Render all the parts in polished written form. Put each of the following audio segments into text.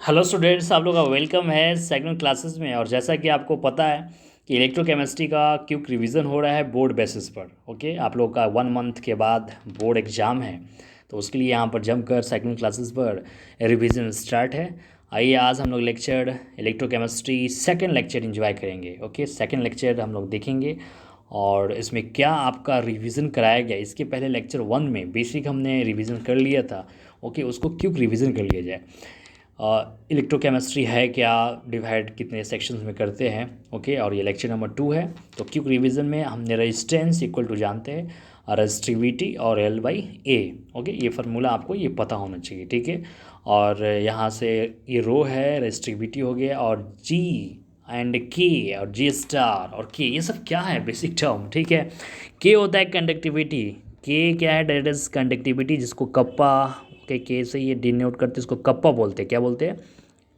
Hello students, आप लोग का वेलकम है सेकंड क्लासेस में। और जैसा कि आपको पता है कि इलेक्ट्रोकेमिस्ट्री का क्विक रिवीजन हो रहा है बोर्ड बेसिस पर। ओके, आप लोग का 1 मंथ के बाद बोर्ड एग्ज़ाम है, तो उसके लिए यहाँ पर जमकर सेकंड क्लासेस पर रिवीजन स्टार्ट है। आइए आज हम लोग lecture electrochemistry second lecture enjoy करेंगे। ओके, सेकंड लेक्चर हम लोग देखेंगे और इसमें क्या आपका रिवीजन कराया गया। इसके पहले लेक्चर 1 में बेसिक हमने रिवीजन कर लिया था। ओके, उसको क्विक रिवीजन कर लिया जाए। इलेक्ट्रोकेमिस्ट्री है क्या, डिवाइड कितने सेक्शंस में करते हैं। ओके, और ये लेक्चर नंबर 2 है। तो क्विक रिवीजन में हमने रेजिस्टेंस इक्वल टू जानते हैं रेजिस्टिविटी और L/A। ओके, ये फार्मूला आपको ये पता होना चाहिए, ठीक है। और यहाँ से ये रो है, रेजिस्टिविटी हो गया, और G एंड K और G स्टार और K, ये सब क्या है बेसिक टर्म, ठीक है। K होता है कंडक्टिविटी। K क्या है, डेट इज कंडक्टिविटी, जिसको कप्पा के से ये डिनोट करते हैं, इसको कप्पा बोलते हैं। क्या बोलते हैं?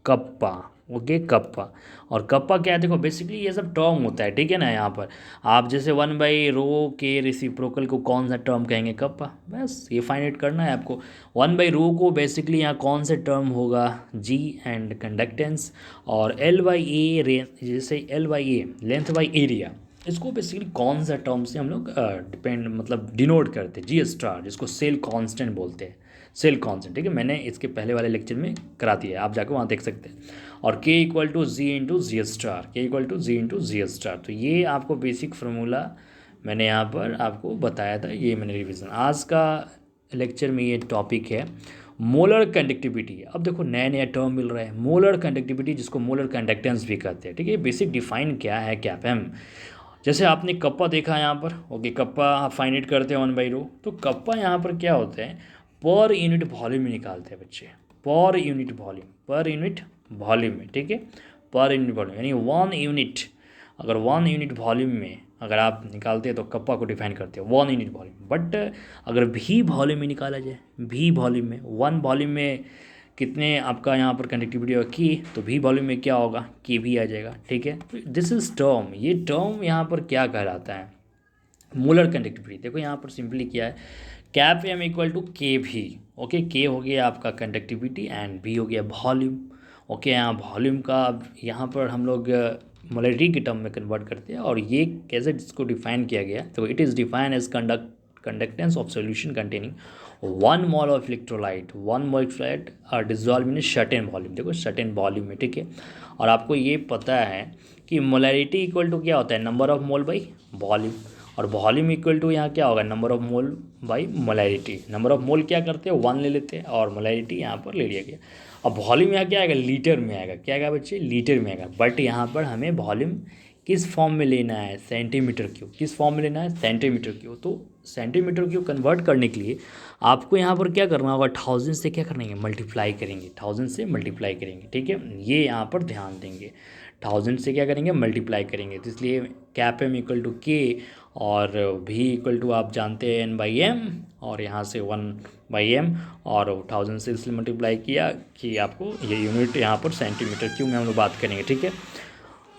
कप्पा। Okay, kappa. और कप्पा क्या है, देखो बेसिकली ये सब टर्म होता है, ठीक है ना। यहाँ पर आप जैसे 1/रो के रेसिप्रोकल को कौन सा टर्म कहेंगे? कप्पा। बस ये फाइंड करना है आपको। 1/रो को बेसिकली यहाँ कौन से टर्म होगा? जी एंड कंडक्टेंस। और L/A जैसे L/A लेंथ बाई एरिया, इसको बेसिकली कौन सा टर्म से हम लोग डिपेंड मतलब डिनोट करते हैं? G स्टार, जिसको सेल कांस्टेंट बोलते हैं। सेल कांस्टेंट, ठीक है, मैंने इसके पहले वाले लेक्चर में करा दिया है, आप जाकर वहाँ देख सकते हैं। और K equal to G into G star, K equal to G into G star. तो ये आपको बेसिक फार्मूला मैंने यहाँ पर आपको बताया था, ये मैंने रिवीजन। आज का लेक्चर में ये टॉपिक है मोलर कंडक्टिविटी। अब देखो नया नया टर्म मिल रहा है, मोलर कंडक्टिविटी, जिसको मोलर कंडक्टेंस भी कहते हैं, ठीक है। बेसिक डिफाइन क्या है कैपएम। जैसे आपने कप्पा देखा यहाँ पर। ओके, कप्पा आप फाइंड इट करते हैं 1/रो। तो कप्पा यहाँ पर क्या होता है, पर यूनिट वॉल्यूम में निकालते हैं बच्चे। Per unit volume, per unit volume में, ठीक है। पर यूनिट वॉल्यूम यानी 1 यूनिट, अगर 1 यूनिट वॉल्यूम में अगर आप निकालते हैं तो कप्पा को डिफाइन करते हैं 1 यूनिट वॉल्यूम। बट अगर भी वॉल्यूम में निकाला जाए, भी वॉल्यूम में, 1 वॉल्यूम में कितने आपका यहाँ पर कंडक्टिविटी होगा की, तो भी वॉल्यूम में क्या होगा, के भी आ जाएगा, ठीक है। तो दिस इज टर्म, ये टर्म यहाँ पर क्या कहलाता है? Molar conductivity. देखो यहाँ पर सिंपली क्या है, कैप एम इक्वल टू के भी। ओके, के हो गया आपका कंडक्टिविटी एंड भी हो गया वॉल्यूम। ओके, यहाँ वॉल्यूम का यहाँ पर हम लोग मोलरिटी के टर्म में कन्वर्ट करते हैं। और ये कैसे इसको डिफाइन किया गया, तो it is define as conductance of solution containing 1 mole of electrolyte, 1 mole electrolyte are dissolve in certain volume. देखो सर्टेन वॉल्यूम में, ठीक है। और आपको ये पता है कि मोलरिटी इक्वल टू क्या होता है, number of mole by volume. और वॉल्यूम इक्वल टू यहाँ क्या होगा, number of mole by molarity. Number of mole क्या करते हैं, 1 ले लेते हैं, और मोलैरिटी यहाँ पर ले लिया गया। अब वॉल्यूम यहाँ क्या आएगा, लीटर में आएगा। क्या आएगा बच्चे, लीटर में आएगा। बट यहाँ पर हमें वॉल्यूम किस फॉर्म में लेना है, सेंटीमीटर क्यूब। किस फॉर्म में लेना है, सेंटीमीटर क्यूब। तो सेंटीमीटर क्यूब कन्वर्ट करने के लिए आपको यहाँ पर क्या करना होगा, 1000 से क्या करेंगे, मल्टीप्लाई करेंगे। 1000 से मल्टीप्लाई करेंगे, ठीक है। ये यहाँ पर ध्यान देंगे, 1000 से क्या करेंगे, मल्टीप्लाई करेंगे। तो इसलिए कैप एम इक्वल टू के, और भी इक्वल टू आप जानते हैं N/M, और यहाँ से 1/m, और 1000 से इसलिए मल्टीप्लाई किया कि आपको ये यूनिट यहाँ पर सेंटीमीटर क्यूब में हम लोग बात करेंगे, ठीक है।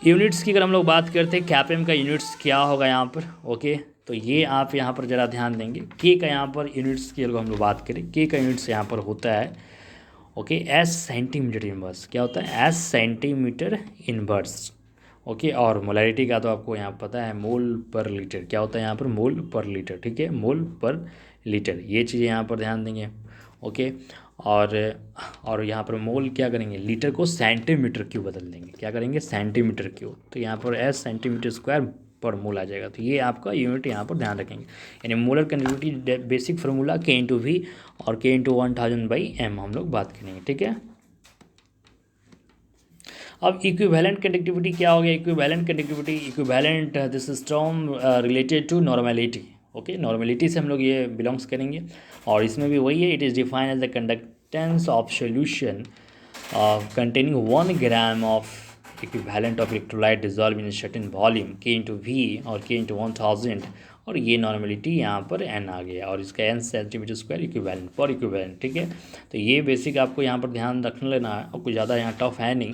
यूनिट्स की अगर हम लोग बात करते हैं, कैप एम का यूनिट्स क्या होगा यहाँ पर। ओके, तो ये आप यहाँ पर ज़रा ध्यान देंगे। के का यहाँ पर यूनिट्स की अगर हम लोग बात करें, के का यूनिट्स यहाँ पर होता है ओके एस सेंटीमीटर इनवर्स। क्या होता है, एस सेंटीमीटर इनवर्स। ओके, और मोलैरिटी का तो आपको यहाँ पता है, मोल पर लीटर। क्या होता है यहाँ पर, मोल पर लीटर, ठीक है, मोल पर लीटर। ये चीज़ें यहाँ पर ध्यान देंगे। ओके, और यहाँ पर मोल क्या करेंगे, लीटर को सेंटीमीटर क्यूब बदल देंगे। क्या करेंगे, सेंटीमीटर क्यूब। तो यहाँ पर एस सेंटीमीटर स्क्वायर पर मोल आ जाएगा। तो ये आपका यूनिट यहाँ पर ध्यान रखेंगे। यानी molar conductivity basic formula K/V और K/1000/m हम लोग बात करेंगे, ठीक है। अब इक्विवेलेंट कंडक्टिविटी क्या हो गया, equivalent conductivity, equivalent this is term related to normality. Okay, normality से हम लोग ये बिलोंग्स करेंगे, और इसमें भी वही है, it is defined as the conductance of solution containing 1 gram of equivalent of electrolyte dissolved in a certain volume K/V और K/1000। और ये नॉर्मेलिटी यहाँ पर n आ गया, और इसका n सेंटीमीटर स्क्वायर इक्विवेलेंट पर इक्विवेलेंट, ठीक है। तो ये बेसिक आपको यहाँ पर ध्यान रखना लेना है, और कुछ ज़्यादा यहाँ टफ है नहीं,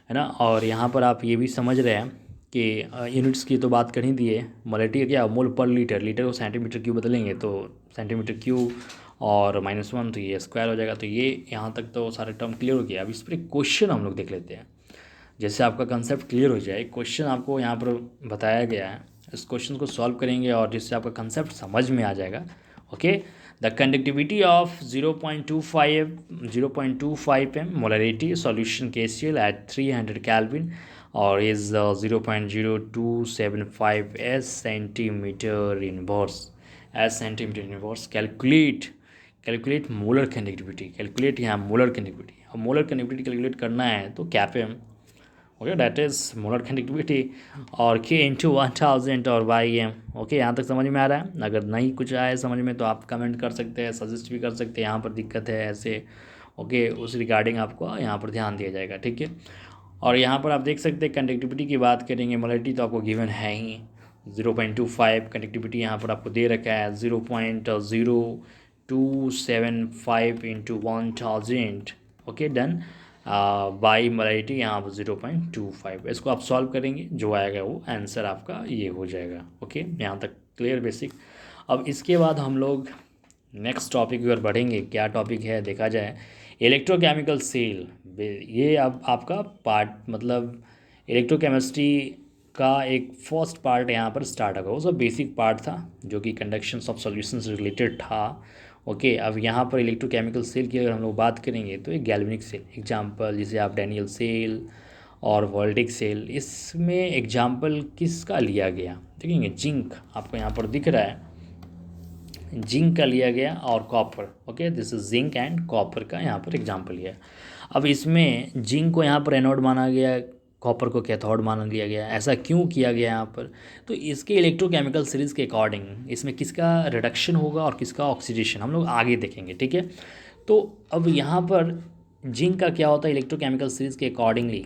है ना। और यहाँ पर आप ये भी समझ रहे हैं कि यूनिट्स की तो बात कर ही दिए। मोलैरिटी क्या, मोल पर लीटर, लीटर को सेंटीमीटर क्यूब बदलेंगे तो सेंटीमीटर क्यूब, और -1 तो ये स्क्वायर हो जाएगा। तो ये यहाँ तक तो सारे टर्म क्लियर हो गया। अब इस पर एक क्वेश्चन हम लोग देख लेते हैं। जैसे आपका कंसेप्ट क्लियर हो जाए, क्वेश्चन आपको यहाँ पर बताया गया है, इस क्वेश्चन को सॉल्व करेंगे और जिससे आपका कंसेप्ट समझ में आ जाएगा। Okay, the conductivity of 0.25 m molarity solution KCl at 300 Kelvin और is 0.0275 s centimetre inverse. Calculate molar conductivity. Calculate यहाँ मोलर कंडक्टिविटी। अब मोलर कंडक्टिविटी कैलकुलेट करना है तो क्या पे okay, that is molar conductivity और K इंटू 1000 और YM। ओके, यहाँ तक समझ में आ रहा है? अगर नहीं कुछ आए समझ में तो आप कमेंट कर सकते हैं, सजेस्ट भी कर सकते हैं, यहाँ पर दिक्कत है ऐसे। ओके, उस रिगार्डिंग आपको यहाँ पर ध्यान दिया जाएगा, ठीक है। और यहाँ पर आप देख सकते हैं कंडक्टिविटी की बात करेंगे, मोलरिटी तो आपको गिवन है ही 0.25, कंडक्टिविटी यहाँ पर आपको दे रखा है 0.0275 into 1000। Okay, done. By molarity यहाँ पर 0.25। इसको आप सॉल्व करेंगे, जो आएगा वो आंसर आपका ये हो जाएगा। ओके, यहाँ तक क्लियर बेसिक। अब इसके बाद हम लोग नेक्स्ट टॉपिक की ओर बढ़ेंगे। क्या टॉपिक है देखा जाए, इलेक्ट्रोकेमिकल सेल। ये अब आपका पार्ट मतलब इलेक्ट्रोकेमिस्ट्री का एक फर्स्ट पार्ट यहाँ पर स्टार्ट होगा। वो सब बेसिक पार्ट था जो कि कंडक्शन ऑफ सॉल्यूशंस रिलेटेड था। ओके, अब यहाँ पर इलेक्ट्रोकेमिकल सेल की अगर हम लोग बात करेंगे तो एक गैल्वेनिक सेल एग्जांपल, जिसे आप डैनियल सेल और वोल्टिक सेल, इसमें एग्जांपल किसका लिया गया देखेंगे। जिंक आपको यहाँ पर दिख रहा है, जिंक का लिया गया और copper. Okay, this is zinc and copper का यहाँ पर एग्जांपल लिया। अब इसमें जिंक को यहाँ पर एनोड माना गया, कॉपर को कैथोड मान लिया गया। ऐसा क्यों किया गया यहाँ पर? तो इसके इलेक्ट्रोकेमिकल सीरीज़ के अकॉर्डिंग इसमें किसका रिडक्शन होगा और किसका ऑक्सीडेशन हम लोग आगे देखेंगे, ठीक है। तो अब यहाँ पर जिंक का क्या होता है, इलेक्ट्रोकेमिकल सीरीज़ के अकॉर्डिंगली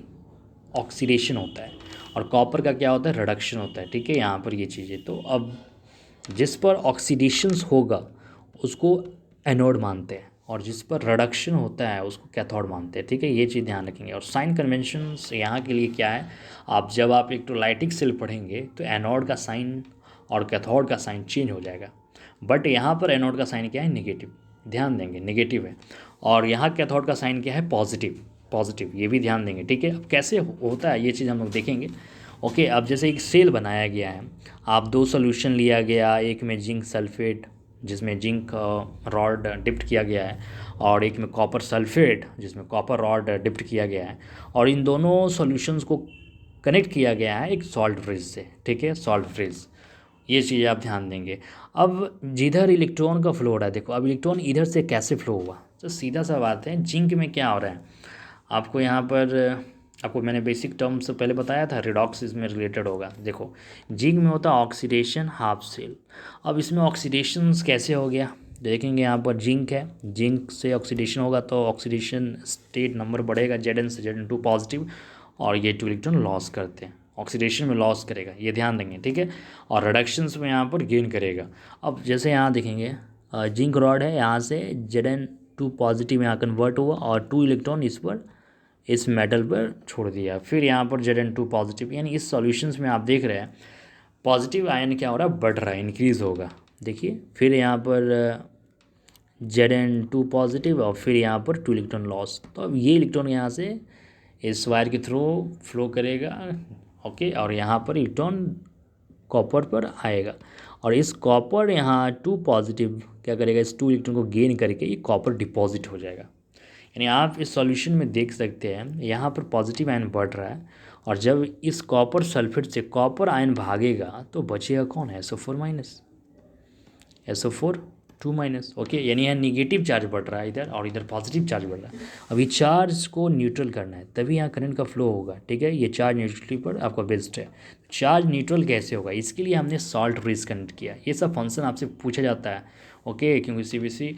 ऑक्सीडेशन होता है, और कॉपर का क्या होता है, रिडक्शन होता है, ठीक है। यहाँ पर ये चीज़ें, तो अब जिस पर ऑक्सीडेशंस होगा उसको एनोड मानते हैं और जिस पर रिडक्शन होता है उसको कैथोड मानते हैं, ठीक है। ये चीज़ ध्यान रखेंगे। और साइन कन्वेंशंस यहाँ के लिए क्या है, आप जब आप इलेक्ट्रोलाइटिक सेल पढ़ेंगे तो एनोड का साइन और कैथोड का साइन चेंज हो जाएगा, बट यहाँ पर एनोड का साइन क्या है, नेगेटिव, ध्यान देंगे नेगेटिव है, और यहाँ कैथोड का साइन क्या है, पॉजिटिव, ये भी ध्यान देंगे, ठीक है। अब कैसे होता है ये चीज़ हम लोग देखेंगे। ओके, अब जैसे एक सेल बनाया गया है, आप दो सोल्यूशन लिया गया, एक में जिंक सल्फेट जिसमें जिंक रॉड डिप्ट किया गया है, और एक में कॉपर सल्फेट जिसमें कॉपर रॉड डिप्ट किया गया है, और इन दोनों सॉल्यूशंस को कनेक्ट किया गया है एक सॉल्ट फ्रिज से, ठीक है, सॉल्ट फ्रिज। ये चीज़ आप ध्यान देंगे। अब जिधर इलेक्ट्रॉन का फ्लो हो रहा है, देखो अब इलेक्ट्रॉन इधर से कैसे फ्लो हुआ, तो सीधा सा बात है, जिंक में क्या हो रहा है आपको यहाँ पर, आपको मैंने बेसिक टर्म से पहले बताया था, रिडॉक्स इसमें रिलेटेड होगा। देखो जिंक में होता है ऑक्सीडेशन हाफ सेल। अब इसमें ऑक्सीडेशन कैसे हो गया देखेंगे। यहाँ पर जिंक है, जिंक से ऑक्सीडेशन होगा तो ऑक्सीडेशन स्टेट नंबर बढ़ेगा, Zn से Zn2 पॉजिटिव, और ये 2 इलेक्ट्रॉन लॉस करते हैं, ऑक्सीडेशन में लॉस करेगा, ये ध्यान देंगे, ठीक है। और रिडक्शंस में यहाँ पर गेन करेगा। अब जैसे यहाँ देखेंगे जिंक रॉड है, यहाँ से Zn2 पॉजिटिव यहाँ कन्वर्ट हुआ और 2 इलेक्ट्रॉन इस मेटल पर छोड़ दिया, फिर यहाँ पर Zn2 पॉजिटिव, यानी इस सॉल्यूशंस में आप देख रहे हैं पॉजिटिव आयन क्या हो रहा है, बढ़ रहा है, इंक्रीज होगा। देखिए फिर यहाँ पर Zn2 पॉजिटिव और फिर यहाँ पर 2 इलेक्ट्रॉन लॉस। तो अब ये इलेक्ट्रॉन यहाँ से इस वायर के थ्रू फ्लो करेगा, ओके, और यहाँ पर इलेक्ट्रॉन कॉपर पर आएगा, और इस कॉपर यहाँ 2 पॉजिटिव क्या करेगा, इस 2 इलेक्ट्रॉन को गेन करके ये कॉपर डिपॉजिट हो जाएगा। यानी आप इस सॉल्यूशन में देख सकते हैं यहाँ पर पॉजिटिव आयन बढ़ रहा है, और जब इस कॉपर सल्फेट से कॉपर आयन भागेगा तो बचेगा कौन है, SO4 minus, SO4 2 minus. Okay, यानी यहाँ निगेटिव चार्ज बढ़ रहा है इधर, और इधर पॉजिटिव चार्ज बढ़ रहा है। अभी चार्ज को न्यूट्रल करना है तभी यहाँ करंट का फ्लो होगा, ठीक है। ये चार्ज न्यूट्रलिटी पर आपका बेस्ड है। चार्ज न्यूट्रल कैसे होगा, इसके लिए हमने सॉल्ट फ्रीज कनेक्ट किया। ये सब फंक्शन आपसे पूछा जाता है, ओके, क्योंकि CBC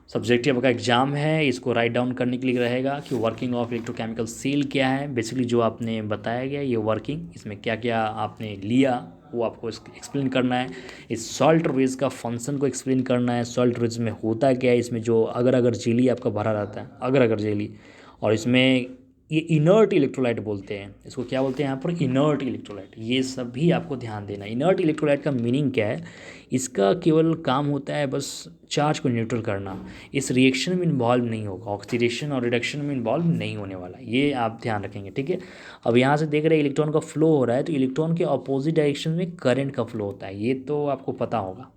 सब्जेक्टिव का एग्जाम है, इसको राइट डाउन करने के लिए रहेगा कि वर्किंग ऑफ इलेक्ट्रोकेमिकल सेल क्या है। बेसिकली जो आपने बताया गया ये वर्किंग, इसमें क्या क्या आपने लिया वो आपको एक्सप्लेन करना है। इस सॉल्ट रेज का फंक्शन को एक्सप्लेन करना है, सॉल्ट रेज में होता क्या है, इसमें जो अगर जेली आपका भरा रहता है, अगर जेली, और इसमें ये इनर्ट इलेक्ट्रोलाइट बोलते हैं, इसको क्या बोलते हैं यहाँ पर, इनर्ट इलेक्ट्रोलाइट। ये सब भी आपको ध्यान देना। इनर्ट इलेक्ट्रोलाइट का मीनिंग क्या है, इसका केवल काम होता है बस चार्ज को न्यूट्रल करना, इस रिएक्शन में इन्वॉल्व नहीं होगा, ऑक्सीडेशन और रिडक्शन में इन्वॉल्व नहीं होने वाला, ये आप ध्यान रखेंगे, ठीक है। अब यहाँ से देख रहे हैं इलेक्ट्रॉन का फ्लो हो रहा है, तो इलेक्ट्रॉन के अपोजिट डायरेक्शन में करंट का फ्लो होता है, ये तो आपको पता होगा।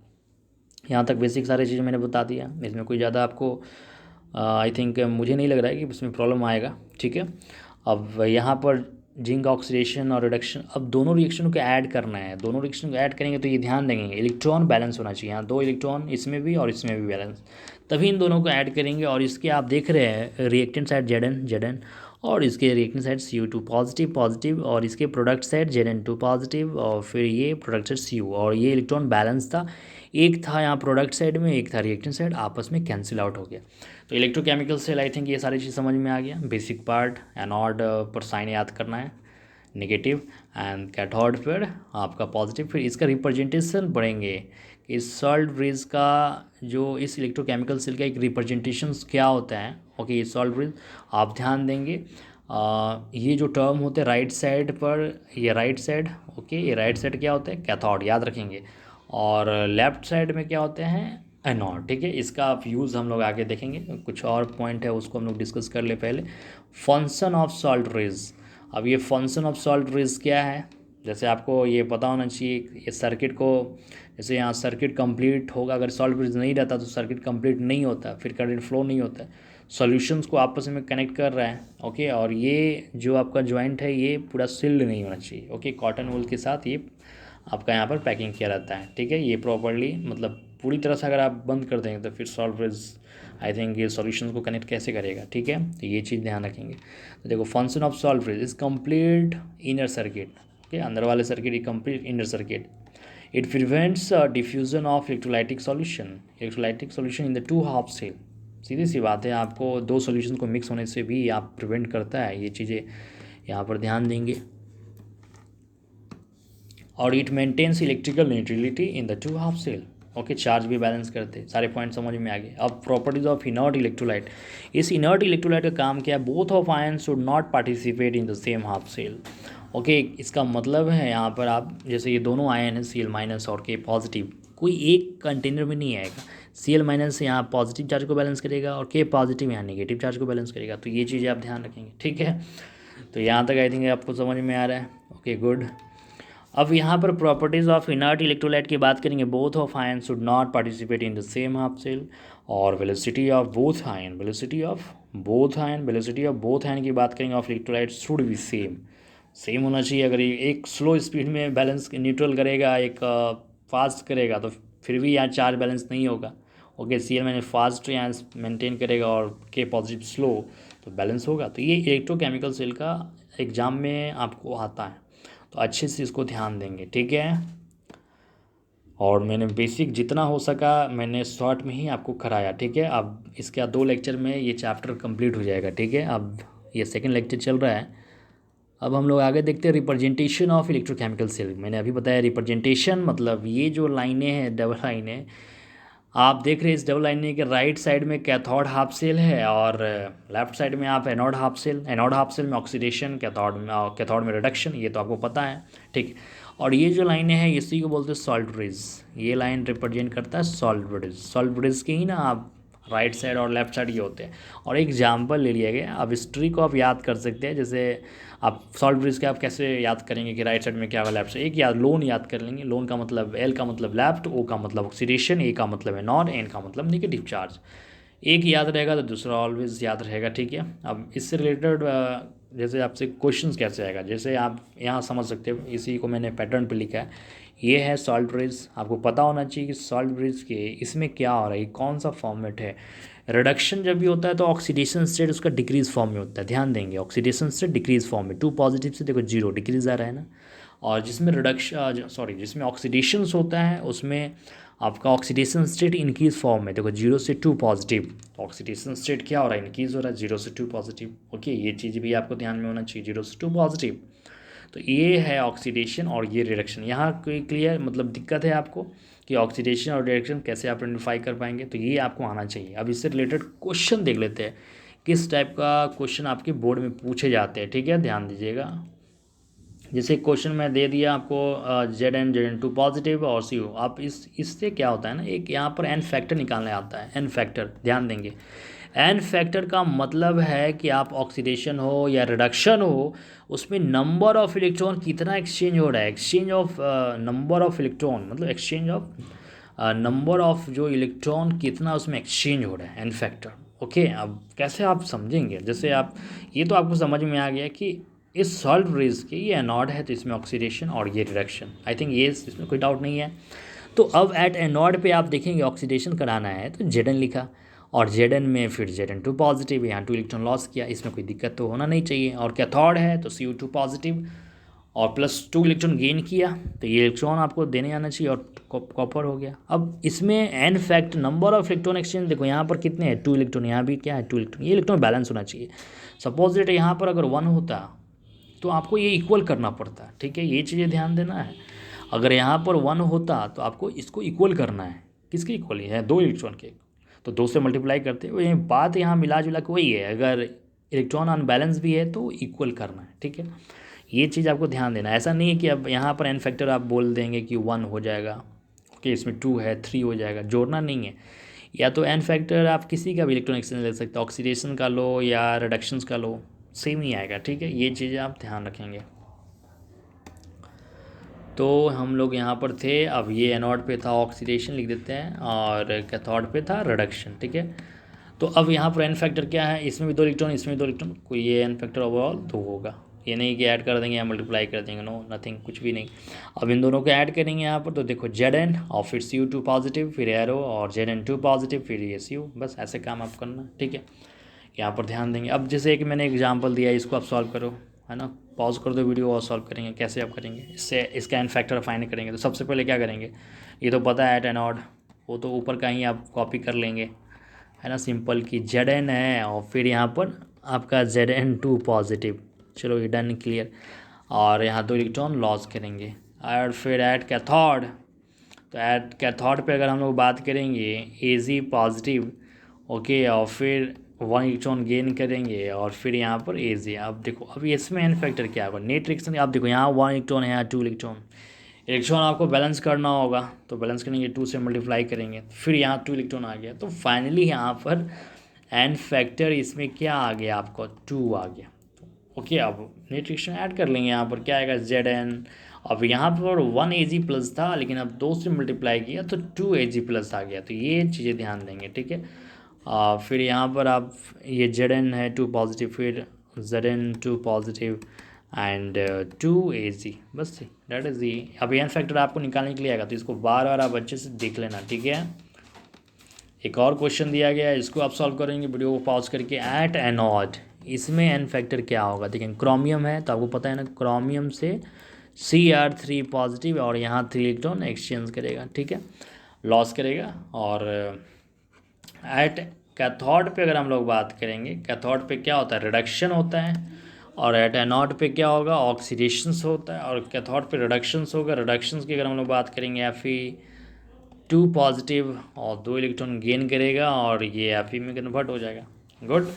यहाँ तक बेसिक सारी चीज़ें मैंने बता दिया, इसमें कोई ज़्यादा आपको आई थिंक मुझे नहीं लग रहा है कि इसमें प्रॉब्लम आएगा, ठीक है। अब यहाँ पर जिंक ऑक्सीडेशन और रिडक्शन, अब दोनों रिएक्शन को ऐड करना है, दोनों रिएक्शन को ऐड करेंगे तो ये ध्यान रखेंगे इलेक्ट्रॉन बैलेंस होना चाहिए, यहाँ 2 इलेक्ट्रॉन इसमें भी और इसमें भी बैलेंस, तभी इन दोनों को ऐड करेंगे। और इसके आप देख रहे हैं रिएक्टेंट साइड Zn और इसके reactant side Cu2 positive positive, और इसके प्रोडक्ट साइड Zn2 पॉजिटिव, और फिर ये प्रोडक्ट साइड Cu, और ये इलेक्ट्रॉन बैलेंस था, एक था यहाँ प्रोडक्ट साइड में, एक था रिएक्टेंट साइड, आपस में कैंसिल आउट हो गया। तो इलेक्ट्रोकेमिकल सेल आई थिंक ये सारी चीज़ समझ में आ गया। बेसिक पार्ट, एनोड पर साइन याद करना है नेगेटिव, एंड कैथोड पर आपका पॉजिटिव। फिर इसका रिप्रेजेंटेशन पढ़ेंगे कि सॉल्ट ब्रिज का जो इस इलेक्ट्रोकेमिकल सेल का एक रिप्रेजेंटेशन क्या होता है। ओके, ये सॉल्ट ब्रिज आप ध्यान देंगे। ये जो टर्म होते हैं राइट साइड पर, ये राइट साइड, ओके, ये राइट साइड क्या होता है, कैथोड, याद रखेंगे। और लेफ्ट साइड में क्या होते हैं, एनोड, ठीक है। इसका आप यूज़ हम लोग आगे देखेंगे, कुछ और पॉइंट है उसको हम लोग डिस्कस कर ले पहले। फंक्शन ऑफ सॉल्ट ब्रिज, अब ये फंक्शन ऑफ सॉल्ट ब्रिज क्या है, जैसे आपको ये पता होना चाहिए। ये सर्किट को, जैसे यहाँ सर्किट कंप्लीट होगा, अगर सॉल्ट ब्रिज नहीं रहता तो सर्किट कंप्लीट नहीं होता, फिर करंट फ्लो नहीं होता है, सॉल्यूशंस को आपस में कनेक्ट कर रहा है, ओके। और ये जो आपका जॉइंट है ये पूरा सील्ड नहीं होना चाहिए, ओके, कॉटन वूल के साथ ये आपका यहाँ पर पैकिंग किया रहता है, ठीक है। ये प्रॉपर्ली मतलब पूरी तरह से अगर आप बंद कर देंगे तो फिर सॉल्ट ब्रिज आई थिंक ये सॉल्यूशन को कनेक्ट कैसे करेगा, ठीक है। तो ये चीज़ ध्यान रखेंगे। तो देखो function of salt bridge is complete inner circuit, okay, अंदर वाले सर्किट ये complete inner circuit. It prevents diffusion of electrolytic solution in the 2 half cell. सीधी सी बात है, आपको 2 सॉल्यूशन को मिक्स होने से भी आप प्रिवेंट करता है, ये चीज़ें यहाँ पर ध्यान देंगे। और it maintains electrical neutrality in the 2 half cell, okay, charge भी बैलेंस करते, सारे पॉइंट समझ में आ गए। अब प्रॉपर्टीज ऑफ इनर्ट इलेक्ट्रोलाइट, इस इनर्ट इलेक्ट्रोलाइट का काम क्या है, both of ion should not participate in the same half cell, okay. इसका मतलब है यहाँ पर आप जैसे ये दोनों आयन है Cl माइनस और K पॉजिटिव, कोई एक कंटेनर में नहीं आएगा। Cl माइनस यहाँ पॉजिटिव चार्ज को बैलेंस करेगा और K पॉजिटिव यहाँ नेगेटिव चार्ज को बैलेंस करेगा, तो ये चीज़ें आप ध्यान रखेंगे, ठीक है। तो यहाँ तक आई थिंक आपको समझ में आ रहा है, ओके, गुड। अब यहाँ पर प्रॉपर्टीज़ ऑफ इनर्ट इलेक्ट्रोलाइट की बात करेंगे। Both of ion should not participate in the same half cell, और velocity of both ion, velocity of both ion की बात करेंगे of electrolyte should be same होना चाहिए। अगर ये एक स्लो स्पीड में बैलेंस न्यूट्रल करेगा, एक फास्ट करेगा, तो फिर भी यहाँ चार्ज बैलेंस नहीं होगा, ओके। Cl मैंने फास्ट यहाँ मेंटेन करेगा और K पॉजिटिव स्लो, तो बैलेंस होगा। तो ये इलेक्ट्रोकेमिकल सेल का एग्जाम में आपको आता है, तो अच्छे से इसको ध्यान देंगे, ठीक है। और मैंने बेसिक जितना हो सका मैंने शॉर्ट में ही आपको कराया, ठीक है। अब इसके 2 लेक्चर में ये चैप्टर कंप्लीट हो जाएगा, ठीक है। अब ये सेकंड लेक्चर चल रहा है। अब हम लोग आगे देखते हैं रिप्रेजेंटेशन ऑफ इलेक्ट्रोकेमिकल सेल। मैंने अभी बताया रिप्रेजेंटेशन मतलब ये जो लाइनें हैं, डबल लाइनें आप देख रहे हैं, इस डबल लाइनिंग के राइट साइड में कैथोड हाफ सेल है और लेफ्ट साइड में आप anode half cell. Anode half cell में ऑक्सीडेशन, कैथोड में रिडक्शन, ये तो आपको पता है, ठीक। और ये जो लाइनें हैं इसी को बोलते हैं सॉल्ट ब्रिज। ये लाइन रिप्रेजेंट करता है सॉल्ट ब्रिज। सॉल्ट ब्रिज के ही ना आप राइट साइड और लेफ्ट साइड ये होते हैं। और एक एग्जाम्पल ले लिया गया, अब हिस्ट्री को आप याद कर सकते हैं। जैसे आप सॉल्ट ब्रिज के आप कैसे याद करेंगे कि राइट साइड में क्या होगा, लेफ्ट साइड, एक याद लोन याद कर लेंगे। लोन का मतलब L का मतलब लेफ्ट, O का मतलब ऑक्सीडेशन, A का मतलब है नॉन, N का मतलब नेगेटिव चार्ज। एक याद रहेगा तो दूसरा ऑलवेज याद रहेगा, ठीक है। अब इससे रिलेटेड जैसे आपसे क्वेश्चंस कैसे आएगा, जैसे आप यहाँ समझ सकते हो, इसी को मैंने पैटर्न पे लिखा है। ये है सॉल्ट ब्रिज, आपको पता होना चाहिए कि सॉल्ट ब्रिज के इसमें क्या हो रहा है, कौन सा फॉर्मेट है। रिडक्शन जब भी होता है तो ऑक्सीडेशन स्टेट उसका डिक्रीज फॉर्म में होता है, ध्यान देंगे। ऑक्सीडेशन स्टेट डिक्रीज फॉर्म में, 2 पॉजिटिव से देखो 0 डिक्रीज आ रहा है ना। और जिसमें जिसमें ऑक्सीडेशंस होता है उसमें आपका ऑक्सीडेशन स्टेट इंक्रीज फॉर्म में, देखो 0 से 2 पॉजिटिव। ऑक्सीडेशन स्टेट क्या हो रहा है, इंक्रीज हो रहा है 0 से 2 पॉजिटिव, ओके। ये चीज़ भी आपको ध्यान में होना चाहिए, 0 से 2 पॉजिटिव। तो ये है ऑक्सीडेशन और ये रिडक्शन। यहाँ कोई क्लियर मतलब दिक्कत है आपको कि ऑक्सीडेशन और रिडक्शन कैसे आप आइडेंटिफाई कर पाएंगे, तो ये आपको आना चाहिए। अब इससे रिलेटेड क्वेश्चन देख लेते हैं किस टाइप का क्वेश्चन आपके बोर्ड में पूछे जाते हैं, ठीक है, ध्यान दीजिएगा। जैसे क्वेश्चन मैं दे दिया आपको Zn2 पॉजिटिव और CO, आप इससे क्या होता है ना, एक यहाँ पर एन फैक्टर निकालने आता है। एन फैक्टर ध्यान देंगे, एन फैक्टर का मतलब है कि आप ऑक्सीडेशन हो या रिडक्शन हो, उसमें नंबर ऑफ इलेक्ट्रॉन कितना एक्सचेंज हो रहा है, exchange of number of electron, मतलब एक्सचेंज ऑफ नंबर ऑफ जो इलेक्ट्रॉन कितना उसमें एक्सचेंज हो रहा है, एन फैक्टर। ओके, अब कैसे आप समझेंगे, जैसे आप ये तो आपको समझ में आ गया कि इस सॉल्ट रेज के ये एनॉड है तो इसमें ऑक्सीडेशन और ये रिडक्शन, आई थिंक ये इसमें कोई डाउट नहीं है। तो अब एट एनॉड पे आप देखेंगे ऑक्सीडेशन कराना है तो Zn लिखा, और Zn में फिर Zn2 पॉजिटिव, यहाँ 2 इलेक्ट्रॉन लॉस किया, इसमें कोई दिक्कत तो होना नहीं चाहिए। और कैथोड है तो CO2 पॉजिटिव और प्लस 2 इलेक्ट्रॉन गेन किया, तो ये इलेक्ट्रॉन आपको देने आना चाहिए और कॉपर हो गया। अब इसमें n factor number of electron exchange देखो, यहाँ पर कितने हैं, 2 इलेक्ट्रॉन, यहाँ भी क्या है 2 इलेक्ट्रॉन, ये इलेक्ट्रॉन बैलेंस होना चाहिए। सपोज दैट यहाँ पर अगर 1 होता तो आपको ये इक्वल करना पड़ता, ठीक है, ये चीज़ें ध्यान देना है। अगर यहाँ पर 1 होता तो आपको इसको इक्वल करना है, किसके इक्वल है, 2 इलेक्ट्रॉन के, तो 2 से मल्टीप्लाई करते हुए ये बात यहाँ मिला जुला के वही है, अगर इलेक्ट्रॉन अनबैलेंस भी है तो इक्वल करना है, ठीक है, ये चीज़ आपको ध्यान देना है। ऐसा नहीं है कि अब यहाँ पर एन फैक्टर आप बोल देंगे कि 1 हो जाएगा, ओके, इसमें 2 है 3 हो जाएगा, जोड़ना नहीं है। या तो एन फैक्टर आप किसी का भी इलेक्ट्रॉन एक्सचेंज ले सकते हो, ऑक्सीडेशन का लो या रिडक्शंस का लो, सेम ही आएगा, ठीक है, ये चीज़ें आप ध्यान रखेंगे। तो हम लोग यहाँ पर थे, अब ये एनोड पे था ऑक्सीडेशन लिख देते हैं और कैथोड पे था रिडक्शन, ठीक है। तो अब यहाँ पर एन फैक्टर क्या है, इसमें भी 2 इलेक्ट्रॉन, इसमें भी 2 इलेक्ट्रॉन, कोई ये एन फैक्टर ओवरऑल 2 होगा, ये नहीं कि ऐड कर देंगे या मल्टीप्लाई कर देंगे, नो नथिंग, कुछ भी नहीं। अब इन दोनों को ऐड करेंगे यहाँ पर, तो देखो Zn और फिर CO2 पॉजिटिव, फिर एरो और Zn2 पॉजिटिव, फिर ये CO, बस ऐसे काम आप करना, ठीक है, यहाँ पर ध्यान देंगे। अब जैसे कि मैंने एग्जांपल दिया, इसको आप सॉल्व करो, है ना, पॉज कर दो वीडियो और सॉल्व करेंगे। कैसे आप करेंगे, इससे इसका एन फैक्टर फाइंड करेंगे। तो सबसे पहले क्या करेंगे, ये तो पता है एट एनॉड, वो तो ऊपर का ही आप कॉपी कर लेंगे, है ना, सिंपल कि Zn है और फिर यहाँ पर आपका Zn2 पॉजिटिव, चलो ये डन क्लियर, और यहाँ 2 इलेक्ट्रॉन लॉस करेंगे। और फिर ऐट कैथोड, तो ऐट कैथोड पे अगर हम लोग बात करेंगे Ag पॉजिटिव, ओके, और फिर 1 इलेक्ट्रॉन गेन करेंगे और फिर यहाँ पर Ag। अब देखो अब इसमें एन फैक्टर क्या होगा, नेट रिएक्शन, आप देखो यहाँ 1 इलेक्ट्रॉन है, यहाँ 2 इलेक्ट्रॉन, इलेक्ट्रॉन आपको बैलेंस करना होगा, तो बैलेंस करेंगे 2 से मल्टीप्लाई करेंगे, फिर यहाँ 2 इलेक्ट्रॉन आ गया, तो फाइनली यहाँ पर एन फैक्टर इसमें क्या आ गया आपको, 2 आ गया। ओके, अब नेट रिएक्शन ऐड कर लेंगे, यहाँ पर क्या आएगा Zn, अब यहाँ पर 1 Ag प्लस था लेकिन अब 2 से मल्टीप्लाई किया तो 2 Ag प्लस आ गया, तो ये चीज़ें ध्यान देंगे, ठीक है। फिर यहाँ पर आप ये Zn है 2 पॉजिटिव, फिर Zn2 पॉजिटिव एंड 2 Ag, बस डेट इज़ ये। अब एन फैक्टर आपको निकालने के लिए आएगा, तो इसको बार बार आप अच्छे से देख लेना, ठीक है। एक और क्वेश्चन दिया गया है, इसको आप सॉल्व करेंगे वीडियो को पॉज करके। एट एनॉड, इसमें एन फैक्टर क्या होगा, देखिए क्रोमियम है तो आपको पता है ना, क्रोमियम से Cr3 पॉजिटिव और यहाँ 3 इलेक्ट्रॉन एक्सचेंज करेगा, ठीक है, लॉस करेगा। और एट कैथोड पे अगर हम लोग बात करेंगे, कैथोड पे क्या होता है, रिडक्शन होता है, और एट एनोड पे क्या होगा, ऑक्सीडेशंस होता है, और कैथोड पे रिडक्शंस होगा। रिडक्शंस की अगर हम लोग बात करेंगे, Fe2 पॉजिटिव और 2 इलेक्ट्रॉन गेन करेगा और ये Fe में कन्वर्ट हो जाएगा, गुड।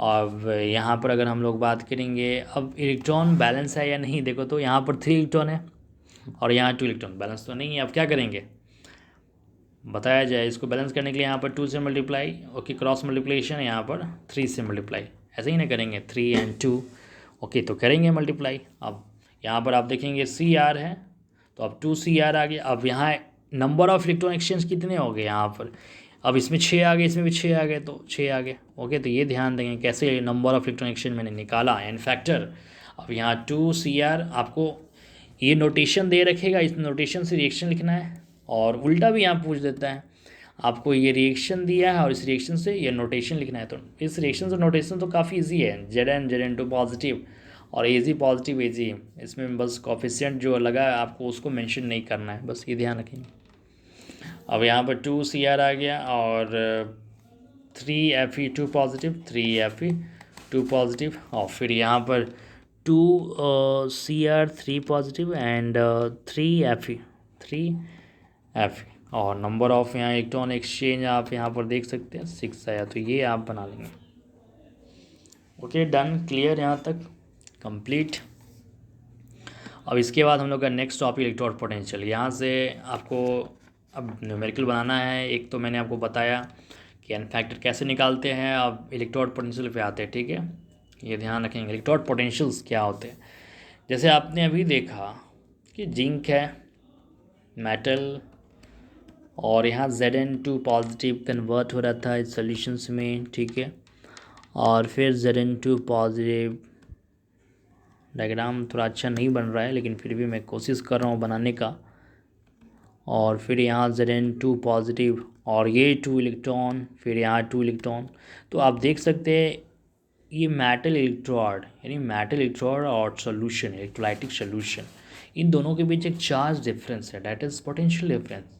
अब यहाँ पर अगर हम लोग बात करेंगे, अब इलेक्ट्रॉन बैलेंस है या नहीं, देखो तो यहाँ पर 3 इलेक्ट्रॉन है और यहाँ 2 इलेक्ट्रॉन, बैलेंस तो नहीं है। अब क्या करेंगे बताया जाए, इसको बैलेंस करने के लिए यहाँ पर 2 से मल्टीप्लाई, ओके, क्रॉस मल्टीप्लिकेशन, यहाँ पर 3 से मल्टीप्लाई, ऐसे ही ना करेंगे, 3 एंड 2, ओके, तो करेंगे मल्टीप्लाई। अब यहाँ पर आप देखेंगे Cr है तो अब 2Cr आ गया। अब यहाँ नंबर ऑफ इलेक्ट्रॉन एक्सचेंज कितने हो गए यहाँ पर, अब इसमें 6 आ गए, इसमें भी 6 आ गए, तो 6 आ गए, ओके, तो ये ध्यान देंगे कैसे नंबर ऑफ इलेक्ट्रॉन एक्सचेंज मैंने निकाला एन फैक्टर। अब यहाँ 2Cr आपको ये नोटेशन दे रखेगा, इस नोटेशन से रिएक्शन लिखना है, और उल्टा भी यहाँ पूछ देता है, आपको ये रिएक्शन दिया है और इस रिएक्शन से ये नोटेशन लिखना है, तो इस रिएक्शन से नोटेशन तो काफ़ी इजी है, Zn2 पॉजिटिव और Ag पॉजिटिव Ag, इसमें बस कॉफिशिएंट जो लगा है आपको उसको मेंशन नहीं करना है, बस ये ध्यान रखेंगे। अब यहाँ पर 2Cr आ गया और 3Fe2 पॉजिटिव, 3Fe2 पॉजिटिव, और फिर यहाँ पर 2Cr3 पॉजिटिव एंड 3Fe, और नंबर ऑफ यहाँ इलेक्ट्रॉन एक्सचेंज आप यहाँ पर देख सकते हैं 6 आया, तो ये आप बना लेंगे। ओके डन, क्लियर यहाँ तक, कंप्लीट। अब इसके बाद हम लोग का नेक्स्ट टॉपिक इलेक्ट्रोड पोटेंशियल। यहाँ से आपको अब न्यूमेरिकल बनाना है। एक तो मैंने आपको बताया कि एन फैक्टर कैसे निकालते हैं, अब इलेक्ट्रोड पोटेंशियल पे आते हैं, ठीक है। ये ध्यान रखेंगे इलेक्ट्रोड पोटेंशियल्स क्या होते हैं। जैसे आपने अभी देखा कि जिंक है, मेटल, और यहाँ Zn2 पॉजिटिव कन्वर्ट हो रहा था इस सॉल्यूशंस में, ठीक है। और फिर Zn2 पॉजिटिव, डायग्राम थोड़ा अच्छा नहीं बन रहा है लेकिन फिर भी मैं कोशिश कर रहा हूँ बनाने का। और फिर यहाँ Zn2 पॉजिटिव और ये 2 इलेक्ट्रॉन, फिर यहाँ 2 इलेक्ट्रॉन। तो आप देख सकते हैं ये मेटल इलेक्ट्रोड, यानी मेटल इलेक्ट्रोड और सॉल्यूशन, इलेक्ट्रोलाइटिक सॉल्यूशन, इन दोनों के बीच एक चार्ज डिफरेंस है, डैट इज़ पोटेंशियल डिफरेंस।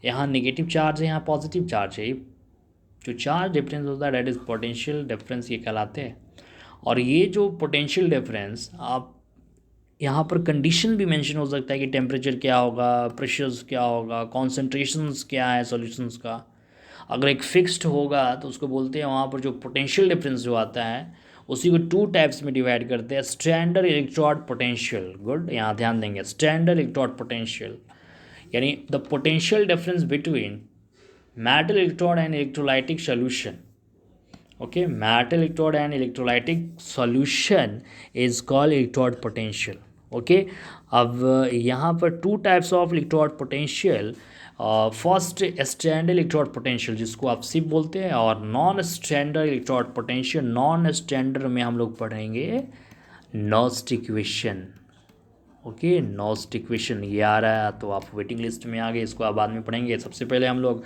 यहाँ नेगेटिव चार्ज है, यहाँ पॉजिटिव चार्ज है। जो चार्ज डिफरेंस होता है डैट इज़ पोटेंशियल डिफरेंस, ये कहलाते हैं। और ये जो पोटेंशियल डिफरेंस, आप यहाँ पर कंडीशन भी मेंशन हो सकता है कि टेम्परेचर क्या होगा, प्रेशर्स क्या होगा, कॉन्सेंट्रेशंस क्या है सॉल्यूशंस का। अगर एक फिक्स्ड होगा तो उसको बोलते हैं, वहाँ पर जो पोटेंशियल डिफरेंस जो आता है उसी को 2 टाइप्स में डिवाइड करते हैं। स्टैंडर्ड इलेक्ट्रोड पोटेंशियल, गुड, यहाँ ध्यान देंगे, स्टैंडर्ड इलेक्ट्रोड पोटेंशियल, यानी the potential difference between metal electrode and electrolytic solution. Okay, metal electrode and electrolytic solution is called electrode potential. Okay, अब यहाँ पर 2 types of electrode potential, first standard electrode potential जिसको आप SIP बोलते हैं, और non standard electrode potential. Non standard में हम लोग पढ़ेंगे नॉस्ट इक्वेशन। ओके, नॉस्ट इक्वेशन ये आ रहा है तो आप वेटिंग लिस्ट में आ गए, इसको आप बाद में पढ़ेंगे। सबसे पहले हम लोग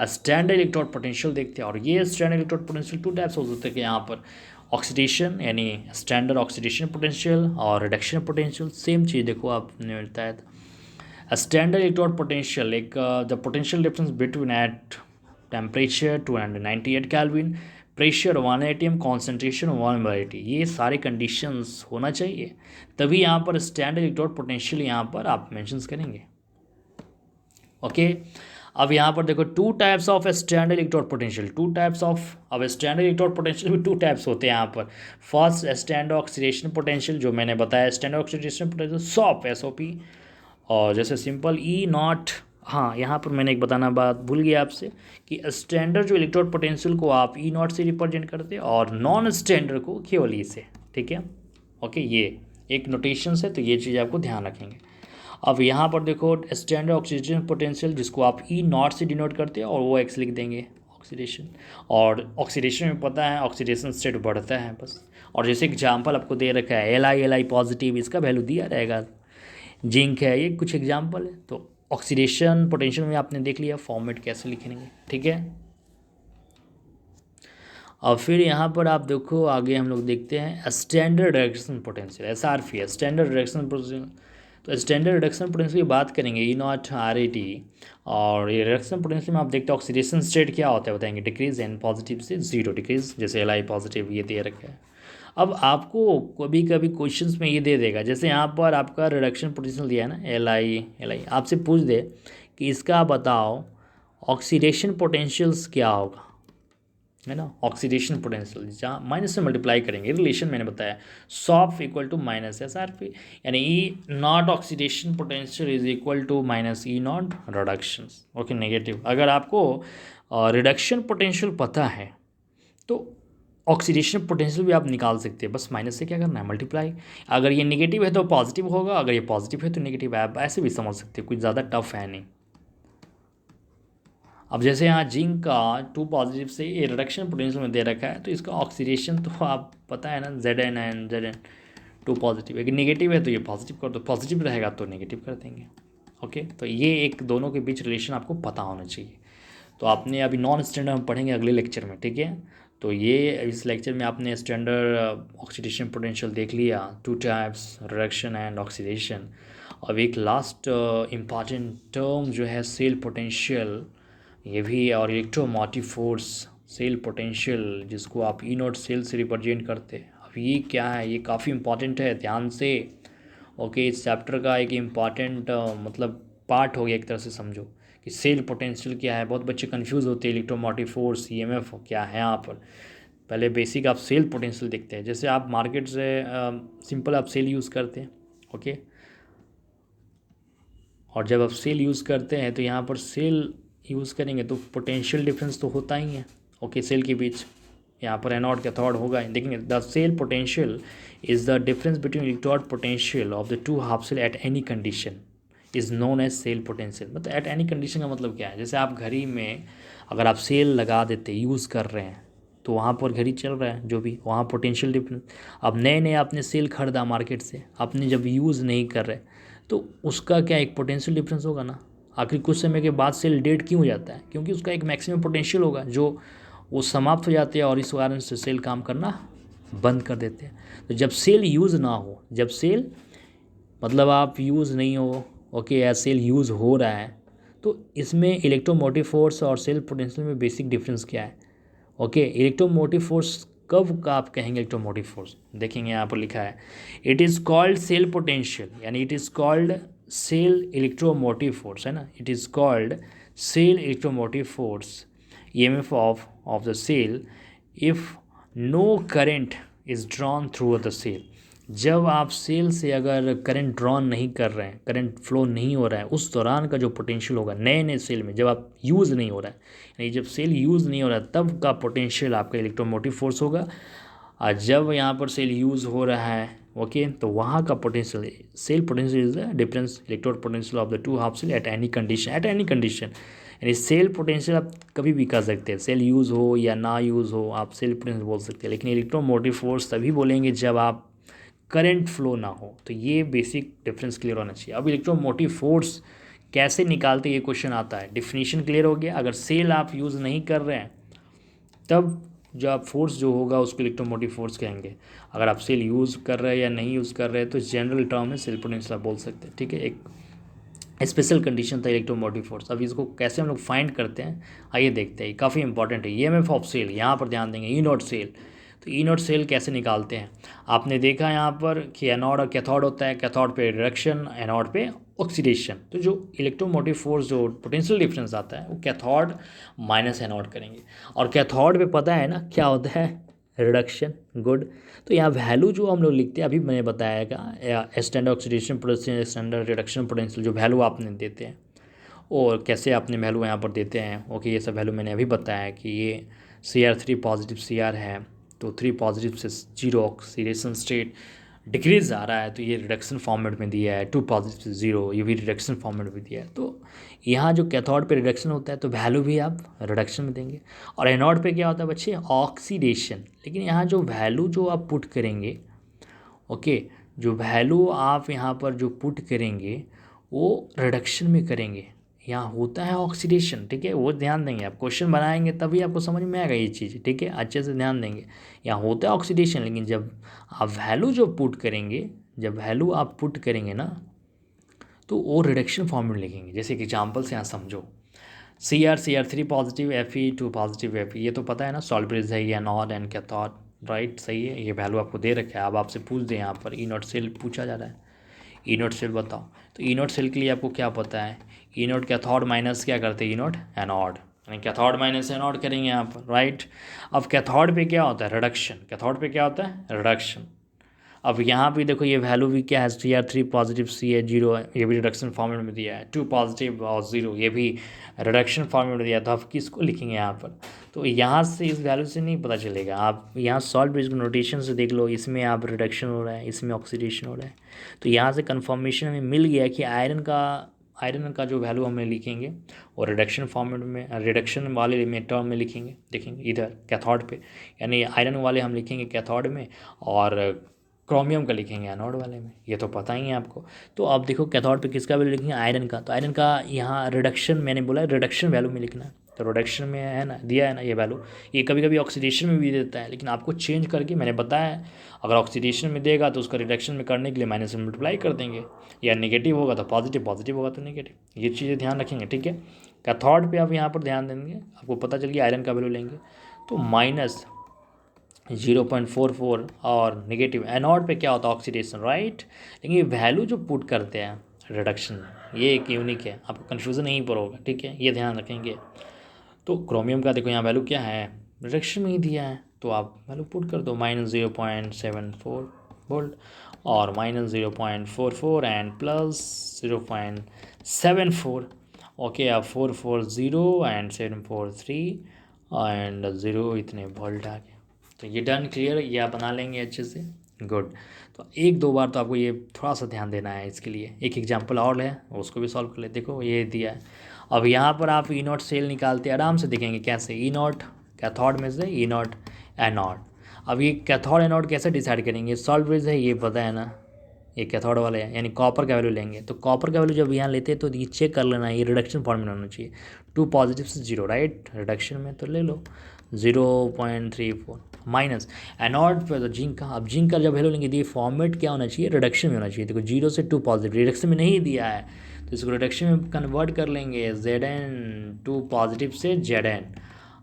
स्टैंडर्ड इलेक्ट्रोड पोटेंशियल देखते हैं। और ये स्टैंडर्ड इलेक्ट्रोड पोटेंशियल 2 टाइप्स हो सकते हैं कि यहाँ पर ऑक्सीडेशन, यानी स्टैंडर्ड ऑक्सीडेशन पोटेंशियल, और रिडक्शन पोटेंशियल, सेम चीज़ देखो आपने मिलता है। स्टैंडर्ड इलेक्ट्रोड पोटेंशियल, एक the potential difference between at temperature 298 kelvin, pressure 1 atm, concentration 1 molarity, ये सारे कंडीशंस होना चाहिए, तभी यहाँ पर स्टैंडर्ड इलेक्ट्रोड पोटेंशियल यहाँ पर आप मेंशंस करेंगे। ओके, अब यहाँ पर देखो 2 types of standard electrode potential, 2 types of, अब स्टैंडर्ड इलेक्ट्रोड पोटेंशियल भी 2 टाइप्स होते हैं यहाँ पर। फर्स्ट स्टैंडर्ड ऑक्सीडेशन पोटेंशियल, जो मैंने बताया standard oxidation potential shop SOP, और जैसे सिंपल E0। हाँ, यहाँ पर मैंने एक बताना बात भूल गया आपसे कि स्टैंडर्ड जो इलेक्ट्रोड पोटेंशियल को आप E0 से रिप्रेजेंट करते हैं और नॉन स्टैंडर्ड को केवल E से, ठीक है। ओके, ये एक नोटेशन है, तो ये चीज़ आपको ध्यान रखेंगे। अब यहाँ पर देखो स्टैंडर्ड ऑक्सीडेशन पोटेंशियल जिसको आप E0 से डिनोट करते हैं और वो X लिख देंगे, ऑक्सीडेशन। और ऑक्सीडेशन में पता है ऑक्सीडेशन स्टेट बढ़ता है बस। और जैसे एग्जाम्पल आपको दे रखा है Li पॉजिटिव, इसका वैल्यू दिया रहेगा। जिंक है, ये कुछ एग्जाम्पल है। तो ऑक्सीडेशन पोटेंशियल में आपने देख लिया फॉर्मेट कैसे लिखेंगे, ठीक है। और फिर यहाँ पर आप देखो आगे हम लोग देखते हैं standard reduction potential, SRP, standard reduction potential. तो स्टैंडर्ड रिडक्शन पोटेंशियल की बात करेंगे E0 RAT, और ये रिडक्शन पोटेंशियल में आप देखते हैं ऑक्सीडेशन स्टेट क्या होता है बताएंगे, डिक्रीज एन पॉजिटिव से 0 डिक्रीज, जैसे Li पॉजिटिव ये दे रखा है। अब आपको कभी कभी क्वेश्चंस में ये दे देगा, जैसे यहाँ पर आपका रिडक्शन पोटेंशियल दिया है ना Li, आपसे पूछ दे कि इसका बताओ ऑक्सीडेशन पोटेंशियल्स क्या होगा, है ना। ऑक्सीडेशन पोटेंशियल जहाँ माइनस से मल्टीप्लाई करेंगे, रिलेशन मैंने बताया SOP equal to minus SRP, यानी E0 oxidation potential is equal to minus E0 reduction. Okay, negative. अगर आपको रिडक्शन पोटेंशियल पता है तो ऑक्सीडेशन पोटेंशियल भी आप निकाल सकते हैं, बस माइनस से क्या करना है, मल्टीप्लाई। अगर ये नेगेटिव है तो पॉजिटिव होगा, अगर ये पॉजिटिव है तो नेगेटिव है, आप ऐसे भी समझ सकते हैं, कुछ ज़्यादा टफ है नहीं। अब जैसे यहाँ जिंक का 2 पॉजिटिव से ये रिडक्शन पोटेंशियल में दे रखा है, तो इसका ऑक्सीडेशन तो आप पता है ना Zn एंड Zn2 पॉजिटिव, अगर नेगेटिव है तो ये पॉजिटिव कर दो, पॉजिटिव रहेगा तो नेगेटिव कर देंगे। ओके, तो ये एक दोनों के बीच रिलेशन आपको पता होना चाहिए। तो आपने अभी नॉन स्टैंडर्ड हम पढ़ेंगे अगले लेक्चर में, ठीक है। तो ये इस लेक्चर में आपने स्टैंडर्ड ऑक्सीडेशन पोटेंशियल देख लिया, 2 टाइप्स, रिडक्शन एंड ऑक्सीडेशन। अब एक लास्ट इम्पॉर्टेंट टर्म जो है सेल पोटेंशियल, ये भी, और इलेक्ट्रोमोटिव फोर्स सेल पोटेंशियल जिसको आप E0 सेल से रिप्रेजेंट करते हैं। अब ये क्या है, ये काफ़ी इंपॉर्टेंट है, ध्यान से। ओके, इस चैप्टर का एक इम्पॉर्टेंट मतलब पार्ट हो गया एक तरह से, समझो कि सेल पोटेंशियल क्या है। बहुत बच्चे कंफ्यूज होते हैं, इलेक्ट्रोमोटिव फोर्स EMF क्या है यहाँ पर। पहले बेसिक आप सेल पोटेंशियल देखते हैं। जैसे आप मार्केट से सिंपल आप सेल यूज़ करते हैं, ओके। और जब आप सेल यूज़ करते हैं तो यहाँ पर सेल यूज़ करेंगे तो पोटेंशियल डिफरेंस तो होता ही है, ओके, सेल के बीच। यहाँ पर एनोड कैथोड होगा, देखेंगे the cell potential is the difference between electrode potential of the two half cell at any condition is known as cell potential. मतलब एट एनी कंडीशन का मतलब क्या है, जैसे आप घड़ी में अगर आप सेल लगा देते यूज़ कर रहे हैं तो वहाँ पर घड़ी चल रहा है जो भी, वहाँ पोटेंशियल डिफरेंस। अब नए नए आपने सेल खरीदा मार्केट से, आपने जब यूज़ नहीं कर रहे तो उसका क्या एक पोटेंशियल डिफरेंस होगा ना। आखिर कुछ समय के बाद सेल डेड क्यों हो जाता है, क्योंकि उसका एक मैक्सिमम पोटेंशियल होगा जो वो समाप्त हो जाते हैं और इस कारण से सेल काम करना बंद कर देते हैं। तो जब सेल यूज़ ना हो, जब सेल मतलब आप यूज़ नहीं हो, ओके, या सेल यूज़ हो रहा है, तो इसमें इलेक्ट्रोमोटिव फोर्स और सेल पोटेंशियल में बेसिक डिफरेंस क्या है, ओके। इलेक्ट्रोमोटिव फोर्स कब का आप कहेंगे इलेक्ट्रोमोटिव फोर्स, देखेंगे यहाँ पर लिखा है it is called cell potential, यानी it is called cell electromotive force, है ना। It is called cell electromotive force EMF of the cell if no current is drawn through the cell। जब आप सेल से अगर करंट ड्रॉन नहीं कर रहे हैं, करंट फ्लो नहीं हो रहा है, उस दौरान का जो पोटेंशियल होगा नए नए सेल में, जब आप यूज़ नहीं हो रहा है, यानी जब सेल यूज़ नहीं हो रहा है तब का पोटेंशियल आपका इलेक्ट्रोमोटिव फोर्स होगा। और जब यहाँ पर सेल यूज़ हो रहा है, ओके, तो वहाँ का potential, cell potential is the difference electrode potential of the two half cell at any condition, at any condition. यानी सेल पोटेंशियल आप कभी भी कर सकते हैं, सेल यूज़ हो या ना यूज़ हो आप सेल पोटेंशियल बोल सकते हैं, लेकिन इलेक्ट्रोमोटिव फोर्स तभी बोलेंगे जब आप करंट फ्लो ना हो। तो ये बेसिक डिफरेंस क्लियर होना चाहिए। अब इलेक्ट्रोमोटिव फोर्स कैसे निकालते ये क्वेश्चन आता है, डिफिनीशन क्लियर हो गया। अगर सेल आप यूज़ नहीं कर रहे हैं तब जो आप फोर्स जो होगा उसको इलेक्ट्रोमोटिव फोर्स कहेंगे। अगर आप सेल यूज़ कर रहे हैं या नहीं यूज़ कर रहे हैं तो जनरल टर्म में सेल पोटेंशियल बोल सकते हैं, ठीक है। एक स्पेशल कंडीशन था इलेक्ट्रोमोटिव फोर्स। अब इसको कैसे हम लोग फाइंड करते हैं आइए देखते हैं, काफ़ी इंपॉर्टेंट है। EMF ऑफ सेल यहाँ पर ध्यान देंगे, E0 सेल। तो E0 सेल कैसे निकालते हैं, आपने देखा यहाँ पर कि एनोड और कैथोड होता है, कैथोड पे रिडक्शन, एनोड पे ऑक्सीडेशन। तो जो इलेक्ट्रोमोटिव फोर्स जो पोटेंशियल डिफरेंस आता है वो कैथोड माइनस एनोड करेंगे। और कैथोड पे पता है ना क्या होता है, रिडक्शन, गुड। तो यहाँ वैल्यू जो हम लोग लिखते हैं अभी मैंने बताया standard oxidation potential, standard reduction potential, जो वैल्यू आपने देते हैं और कैसे आपने वैल्यू यहाँ पर देते हैं, ओके, ये सब वैल्यू मैंने अभी बताया कि ये Cr3 पॉजिटिव Cr है तो 3 पॉजिटिव से 0 ऑक्सीडेशन स्टेट डिक्रीज आ रहा है तो ये रिडक्शन फॉर्मेट में दिया है, 2 पॉजिटिव से 0 ये भी रिडक्शन फॉर्मेट में दिया है। तो यहाँ जो कैथोड पे रिडक्शन होता है तो वैल्यू भी आप रिडक्शन में देंगे। और एनोड पे क्या होता है बच्चे, ऑक्सीडेशन। लेकिन यहाँ जो वैल्यू जो आप पुट करेंगे, ओके, जो वैल्यू आप यहाँ पर जो पुट करेंगे वो रिडक्शन में करेंगे, यहाँ होता है ऑक्सीडेशन, ठीक है। वो ध्यान देंगे, आप क्वेश्चन बनाएंगे तभी आपको समझ में आएगा ये चीज़, ठीक है, अच्छे से ध्यान देंगे। यहाँ होता है ऑक्सीडेशन, लेकिन जब आप वैल्यू जो पुट करेंगे, जब वैल्यू आप पुट करेंगे ना तो वो रिडक्शन फॉर्म में लिखेंगे। जैसे कि एग्जाम्पल से यहाँ समझो, Cr3 positive, Fe2 positive Fe, ये तो पता है ना, सॉल्ब्रिज है ये एनोड एंड कैथोड, राइट, सही है। ये वैल्यू आपको दे रखा है। अब आपसे पूछ दें यहाँ पर E0 सेल पूछा जा रहा है, E0 सेल बताओ। तो E0 सेल के लिए आपको क्या पता है, E0 कैथोड माइनस क्या करते हैं, E0 एनोड, यानी कैथोड माइनस एनोड करेंगे यहाँ पर, राइट। अब कैथोड पे क्या होता है, रिडक्शन। कैथोड पे क्या होता है, रिडक्शन। अब यहाँ पे देखो ये वैल्यू भी क्या है, Cr3 पॉजिटिव C है 0 है, ये भी रिडक्शन फॉर्मेट में दिया है, 2 पॉजिटिव और 0 ये भी रिडक्शन फॉर्मेट में दिया। तो आप किसको लिखेंगे यहाँ पर, तो यहाँ से इस वैल्यू से नहीं पता चलेगा। आप यहाँ सॉल्ट ब्रिज नोटेशन से देख लो, इसमें आप रिडक्शन हो रहा है, इसमें ऑक्सीडेशन हो रहा है। तो यहाँ से कन्फर्मेशन हमें मिल गया कि आयरन का जो वैल्यू हमें लिखेंगे और रिडक्शन फॉर्मेट में, रिडक्शन वाले में टर्म में लिखेंगे। देखेंगे इधर कैथोड पे, यानी आयरन वाले हम लिखेंगे कैथोड में और क्रोमियम का लिखेंगे एनोड वाले में, ये तो पता ही है आपको। तो आप देखो कैथोड पे किसका वैल्यू लिखेंगे, आयरन का। तो आयरन का यहाँ रिडक्शन, मैंने बोला रिडक्शन वैल्यू में लिखना है, तो रिडक्शन में है ना, दिया है ना ये वैल्यू। ये कभी कभी ऑक्सीडेशन में भी देता है, लेकिन आपको चेंज करके मैंने बताया अगर ऑक्सीडेशन में देगा तो उसका रिडक्शन में करने के लिए माइनस में मल्टीप्लाई कर देंगे, या नेगेटिव होगा तो पॉजिटिव, पॉजिटिव होगा तो नेगेटिव। ये चीज़ें ध्यान रखेंगे, ठीक है। कैथोड पे आप यहाँ पर ध्यान देंगे, आपको पता चल गया आयरन का वैल्यू लेंगे तो माइनस 0.44 और नेगेटिव। एनोड पे क्या होता है, ऑक्सीडेशन, राइट। लेकिन ये वैल्यू जो पुट करते हैं रिडक्शन, ये एक यूनिक है, आपको कन्फ्यूज़न यहीं पर होगा, ठीक है, ये ध्यान रखेंगे। तो क्रोमियम का देखो यहाँ वैल्यू क्या है, रिडक्शन में ही दिया है, तो आप वैल्यू पुट कर दो -0.74 वोल्ट और -0.44 एंड +0.74। ओके, अब 440 एंड 743 एंड 0 इतने वोल्ट आ गए। तो ये डन, क्लियर, ये आप बना लेंगे अच्छे से। गुड। तो एक दो बार तो आपको ये थोड़ा सा ध्यान देना है। इसके लिए एक एग्जांपल और है, उसको भी सॉल्व कर ले। देखो ये दिया है। अब यहाँ पर आप ई नॉट सेल निकालते आराम से दिखेंगे कैसे। ई नॉट कैथोड में से ई नॉट एनोड। अब ये कैथोड एनोड कैसे डिसाइड करेंगे? सॉल्व ब्रिज है, ये पता है ना, ये कैथोड वाले है, यानी कॉपर का वैल्यू लेंगे। तो कॉपर का वैल्यू जब यहाँ लेते हैं तो ये चेक कर लेना, ये रिडक्शन फॉर्म में होना चाहिए। 2 पॉजिटिव से 0, राइट, रिडक्शन में तो ले लो 0.34 माइनस एनोड पे तो जिंक का। अब जिंक का जब वैल्यू लेंगे तो ये फॉर्मेट क्या होना चाहिए? रिडक्शन में होना चाहिए। देखो 0 से 2 पॉजिटिव, रिडक्शन में नहीं दिया है तो इसको रिडक्शन में कन्वर्ट कर लेंगे। Zn 2 पॉजिटिव से Zn।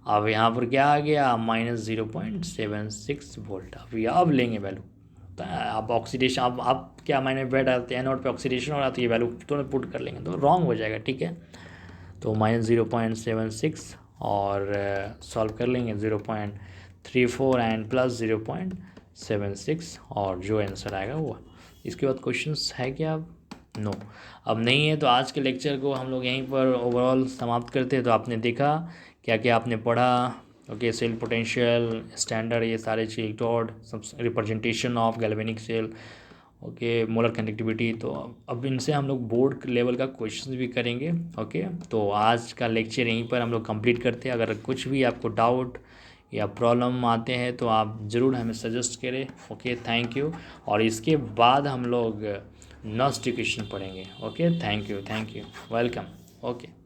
अब यहाँ पर क्या आ गया? -0.76 वोल्ट। अब लेंगे वैल्यू। अब ऑक्सीडेशन, अब क्या मायने बैठ आते हैं, एनोड पे ऑक्सीडेशन हो रहा है तो ये वैल्यू तुरंत पुट कर लेंगे तो रॉन्ग हो जाएगा, ठीक है। तो -0.76 और सॉल्व कर लेंगे 0.34 एंड +0.76 और जो आंसर आएगा वो। इसके बाद क्वेश्चंस है क्या? अब नो, अब नहीं है। तो आज के लेक्चर को हम लोग यहीं पर ओवरऑल समाप्त करते हैं। तो आपने देखा क्या क्या आपने पढ़ा। ओके, सेल पोटेंशियल, स्टैंडर्ड, ये सारे चीज, इलेक्ट्रोड, सब representation of galvanic cell, okay, molar conductivity. तो अब इनसे हम लोग बोर्ड लेवल का क्वेश्चन भी करेंगे। ओके, तो आज का लेक्चर यहीं पर हम लोग कंप्लीट करते हैं। अगर कुछ भी आपको डाउट या प्रॉब्लम आते हैं तो आप ज़रूर हमें सजेस्ट करें। Okay, thank you. और इसके बाद हम लोग नेक्स्ट क्वेश्चन पढ़ेंगे। Okay, thank you, welcome. Okay.